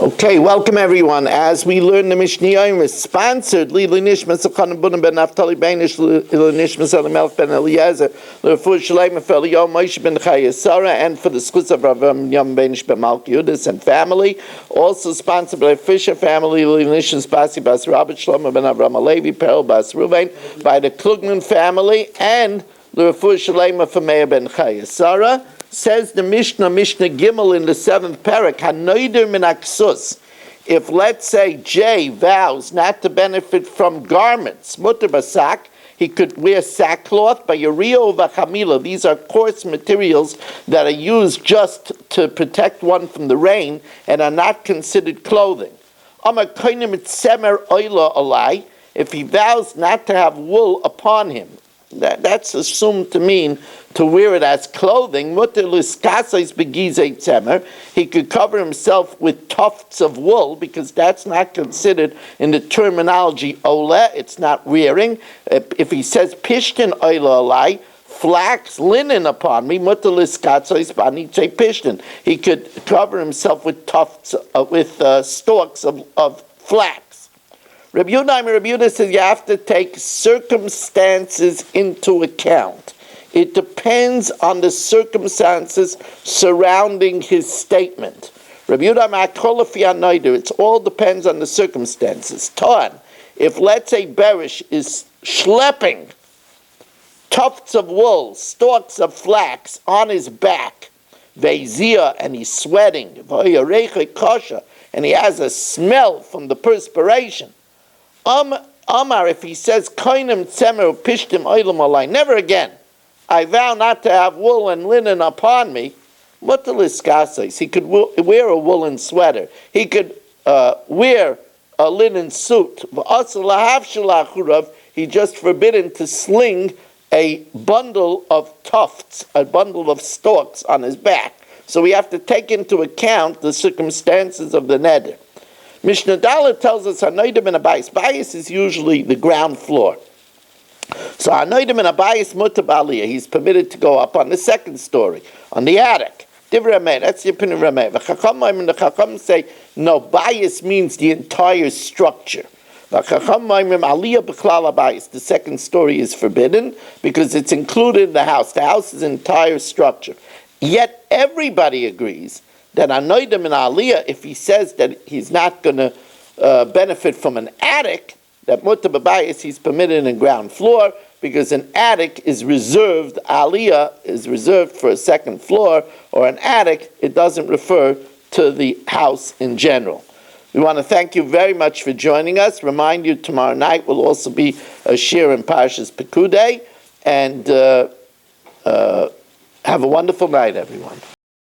Okay, welcome everyone. As we learn the Mishna Yomis, sponsored Lili Nishmas Elchanan Bunim ben Naftali Beinish Lili Nishmas Elimelech ben Eliezer L'Refuah Shalema for Yom Moshe ben Chaya Sarah, and for the schus of Rav Yom Beinish ben Malki Yudis and family. Also sponsored by Fisher family, Lili Nishmas Basi Bas Rabbi Shlomo ben Avram Alevi Perel Bas Ruvain, by the Klugman family, and L'Refuah Shalema for Meir ben Chaya Sarah. Says the Mishnah Gimel in the 7th parak, Hanoider min aksus. If, let's say, J vows not to benefit from garments, mutter basak, he could wear sackcloth, by Uriah v'chamila. These are coarse materials that are used just to protect one from the rain and are not considered clothing. Amar koinim tzemer oila alai. If he vows not to have wool upon him, that's assumed to mean to wear it as clothing. He could cover himself with tufts of wool, because that's not considered in the terminology ola, it's not wearing. If he says pishtin oila alai, flax, linen upon me, he'd say pishtin. He could cover himself with tufts, with stalks of flax. Rabbi Yehuda says you have to take circumstances into account. It depends on the circumstances surrounding his statement. Rabbi Yehuda, it all depends on the circumstances. Ton, if let's say Berish is schlepping tufts of wool, stalks of flax on his back, veizia, and he's sweating, and he has a smell from the perspiration. Amar, if he says, koinem tzemer pishtim oilam alai, never again, I vow not to have wool and linen upon me, he could wear a woolen sweater. He could wear a linen suit. He just forbidden to sling a bundle of tufts, a bundle of stalks on his back. So we have to take into account the circumstances of the neder. Mishna Dalet tells us Hanoidim and Abayis. Bayis is usually the ground floor. So Hanoidim and Abayis Mutab, he's permitted to go up on the second story, on the attic. Divrei Rameh, that's the opinion of Rameh. The Chacham say, no, Bayis means the entire structure. The second story is forbidden because it's included in the house. The house is an entire structure. Yet everybody agrees that Anoidim and Aliyah, if he says that he's not going to benefit from an attic, that Mutab Abayis, he's permitted in ground floor, because an attic is reserved, Aliyah is reserved for a second floor, or an attic, it doesn't refer to the house in general. We want to thank you very much for joining us. Remind you, tomorrow night will also be a shir in Parshas Pekudei, and have a wonderful night, everyone.